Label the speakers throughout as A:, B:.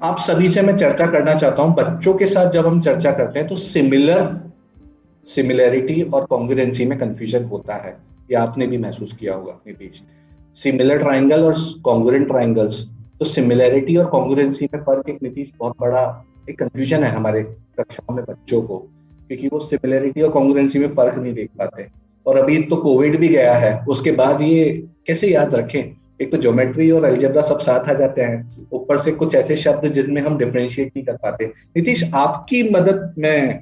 A: आप सभी से मैं चर्चा करना चाहता हूं, बच्चों के साथ जब हम चर्चा करते हैं तो सिमिलैरिटी और कॉन्ग्रुएंसी में कंफ्यूजन होता है। ये आपने भी महसूस किया होगा नीतीश। सिमिलर ट्रायंगल और कॉन्ग्रुएंट ट्रायंगल्स, तो सिमिलैरिटी और कॉन्ग्रुएंसी में फर्क एक नीतीश बहुत बड़ा एक कंफ्यूजन है हमारे कक्षाओं में बच्चों को, क्योंकि वो सिमिलैरिटी और कॉन्ग्रुएंसी में फर्क नहीं देख पाते। और अभी तो कोविड भी गया है, उसके बाद ये कैसे याद रखें? एक तो ज्योमेट्री और अलजेब्रा सब साथ आ जाते हैं, ऊपर से कुछ ऐसे शब्द जिसमें हम डिफरेंशिएट नहीं कर पाते। नीतीश, आपकी मदद मैं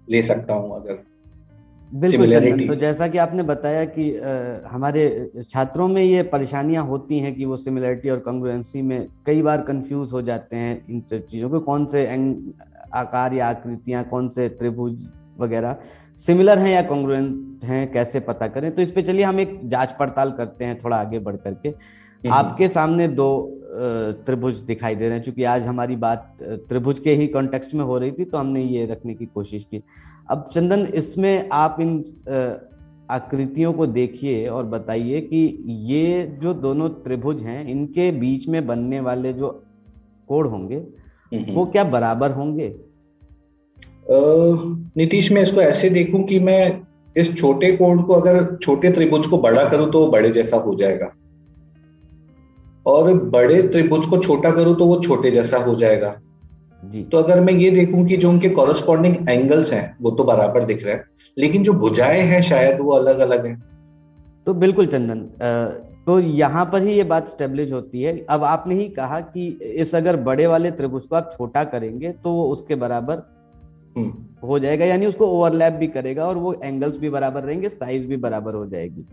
A: ले सकता हूं अगर
B: बिल्कुल चंदन,
A: सिमिलैरिटी।
B: तो जैसा कि आपने बताया कि हमारे छात्रों में ये परेशानियां होती हैं कि वो सिमिलरिटी और कॉन्ग्रुएंसी में कई बार कंफ्यूज हो जाते हैं। इन सब चीज़ों को कौन से आकार या आकृतियां, कौन से त्रिभुज वगैरह सिमिलर हैं या कॉन्ग्रुएंट हैं, कैसे पता करें। तो इस पे चलिए हम एक जांच पड़ताल करते हैं थोड़ा आगे बढ़ करके। आपके सामने दो त्रिभुज दिखाई दे रहे हैं। चूंकि आज हमारी बात त्रिभुज के ही कॉन्टेक्स्ट में हो रही थी, तो हमने ये रखने की कोशिश की। अब चंदन, इसमें आप इन आकृतियों को देखिए और बताइए कि ये जो दोनों त्रिभुज हैं, इनके बीच में बनने वाले जो कोण होंगे वो क्या बराबर होंगे?
A: नीतीश, मैं इसको ऐसे देखूं कि मैं इस छोटे कोण को अगर छोटे त्रिभुज को बड़ा करूं तो वो बड़े जैसा हो जाएगा, और बड़े त्रिभुज को छोटा करूं तो वो छोटे जैसा हो जाएगा।
B: जी।
A: तो अगर मैं ये देखूं कि जो उनके कॉरस्पॉन्डिंग एंगल्स हैं वो तो बराबर दिख रहे हैं, लेकिन जो भुजाएं हैं शायद वो अलग अलग हैं।
B: तो बिल्कुल चंदन, तो यहाँ पर ही ये बात स्टेब्लिश होती है। अब आपने ही कहा कि इस अगर बड़े वाले त्रिभुज को आप छोटा करेंगे तो वो उसके बराबर हो जाएगा, यानी उसको ओवरलैप भी करेगा और वो एंगल्स भी बराबर रहेंगे, साइज भी बराबर हो जाएगी।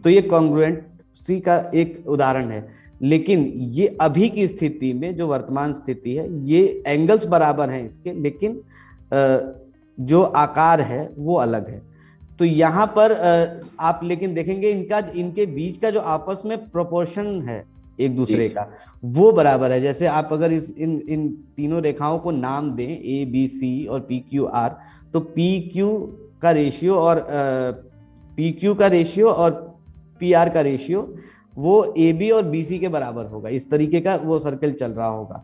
B: तो ये कॉन्ग्रुएंसी का एक उदाहरण है। लेकिन ये अभी की स्थिति में, जो वर्तमान स्थिति है, ये एंगल्स बराबर हैं इसके, लेकिन जो आकार है वो अलग है। तो यहाँ पर आप लेकिन देखेंगे इनके बीच का जो आपस में प्रोपोर्शन है एक दूसरे का, वो बराबर है। जैसे आप अगर इन तीनों रेखाओं को नाम दें, ए बी सी और पी क्यू आर, तो पी क्यू का रेशियो और पी आर का रेशियो वो ए बी और बी सी के बराबर होगा। इस तरीके का वो सर्कल चल रहा होगा।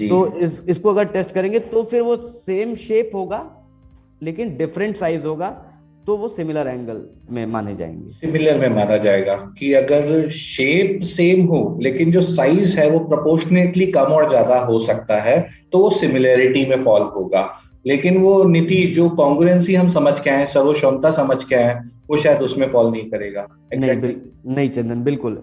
B: तो इसको अगर टेस्ट करेंगे तो फिर वो सेम शेप होगा लेकिन डिफरेंट साइज होगा, तो वो सिमिलर एंगल में माने जाएंगे।
A: सिमिलर में माना जाएगा कि अगर शेप सेम हो लेकिन जो साइज है वो प्रोपोर्शनेटली कम और ज्यादा हो सकता है, तो वो सिमिलैरिटी में फॉल होगा। लेकिन वो नीतीश, जो कॉन्ग्रुएंसी हम समझ के आए, सर्वक्षमता समझ के आए, वो शायद उसमें फॉल नहीं करेगा।
B: नहीं, नहीं चंदन, बिल्कुल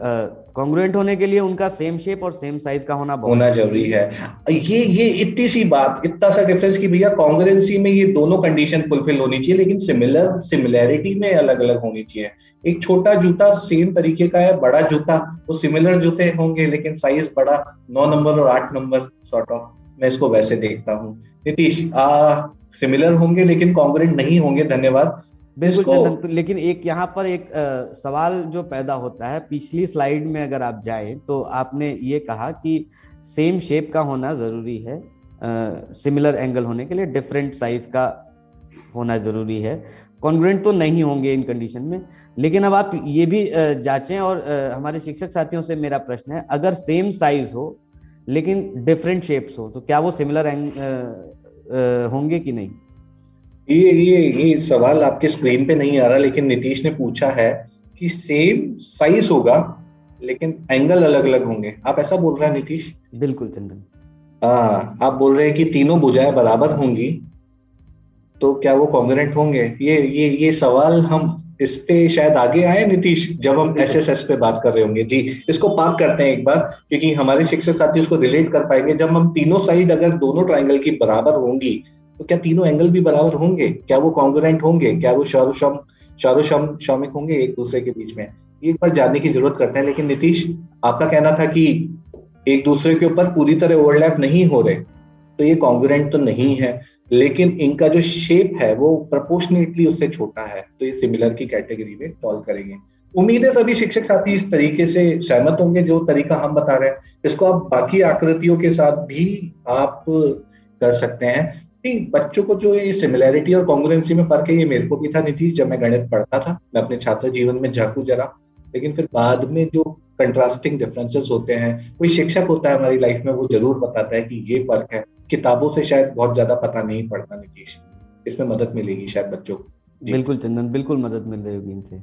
B: कॉन्ग्रुएंट होने के लिए उनका सेम शेप और सेम साइज का होना बहुत
A: जरूरी है। ये इतनी सी बात, इतना सा डिफरेंस कि भैया कॉन्ग्रुएंसी में ये दोनों कंडीशन फुलफिल होनी चाहिए, लेकिन सिमिलैरिटी में अलग अलग होनी चाहिए। एक छोटा जूता सेम तरीके का है, बड़ा जूता वो सिमिलर जूते होंगे लेकिन साइज बड़ा, 9 नंबर और 8 नंबर सॉर्ट ऑफ। मैं इसको वैसे देखता हूँ नीतीश। सिमिलर होंगे लेकिन कॉन्ग्रुएंट नहीं होंगे। धन्यवाद।
B: बिल्कुल
A: इसको
B: चंदन। लेकिन एक यहाँ पर एक सवाल जो पैदा होता है, पिछली स्लाइड में अगर आप जाएं तो आपने ये कहा कि सेम शेप का होना जरूरी है, सिमिलर एंगल होने के लिए डिफरेंट साइज का होना जरूरी है, कॉन्ग्रुएंट तो नहीं होंगे इन कंडीशन में। लेकिन अब आप ये भी जांचें, और हमारे शिक्षक साथियों से मेरा प्रश्न है, अगर सेम साइज हो लेकिन डिफरेंट शेप्स हो तो क्या वो सिमिलर होंगे कि नहीं?
A: ये सवाल आपके स्क्रीन पे नहीं आ रहा, लेकिन नीतीश ने पूछा है कि सेम साइज होगा लेकिन एंगल अलग अलग होंगे। आप ऐसा बोल रहे हैं नीतीश?
B: बिल्कुल चंदन।
A: आप बोल रहे हैं कि तीनों भुजाएं बराबर होंगी तो क्या वो कॉन्ग्रुएंट होंगे? ये सवाल हम इस पे शायद आगे आए नीतीश, जब हम एसएसएस पे बात कर रहे होंगे। जी, इसको पार्क करते हैं एक बार, क्योंकि हमारे शिक्षक साथी उसको रिलेट कर पाएंगे। जब हम तीनों साइड अगर दोनों ट्राइंगल की बराबर होंगी तो क्या तीनों एंगल भी बराबर होंगे? क्या वो कॉन्ग्रुएंट होंगे? क्या वो शौमिक होंगे एक दूसरे के बीच में? एक बार जानने की जरूरत करते हैं। लेकिन नीतीश, आपका कहना था कि एक दूसरे के ऊपर पूरी तरह ओवरलैप नहीं हो रहे, तो ये कॉन्ग्रुएंट तो नहीं है। लेकिन इनका जो शेप है वो प्रोपोर्शनेटली उससे छोटा है, तो ये सिमिलर की कैटेगरी में फॉल करेंगे। उम्मीद है सभी शिक्षक साथी इस तरीके से सहमत होंगे जो तरीका हम बता रहे हैं। इसको आप बाकी आकृतियों के साथ भी आप कर सकते हैं। नहीं, बच्चों को जो ये सिमिलैरिटी और कॉन्ग्रुएंसी में फर्क है, ये मेरे को भी था नीतीश। जब मैं गणित पढ़ता था, मैं अपने छात्र जीवन में झांकू जरा, लेकिन फिर बाद में जो कंट्रास्टिंग डिफरेंसेस होते हैं। कोई शिक्षक होता है हमारी लाइफ में, वो जरूर बताता है कि ये फर्क है। किताबों से शायद बहुत ज्यादा पता नहीं पड़ता नीतीश, इसमें मदद मिलेगी शायद बच्चों को।
B: बिल्कुल चंदन, बिल्कुल मदद मिल रही होगी इनसे।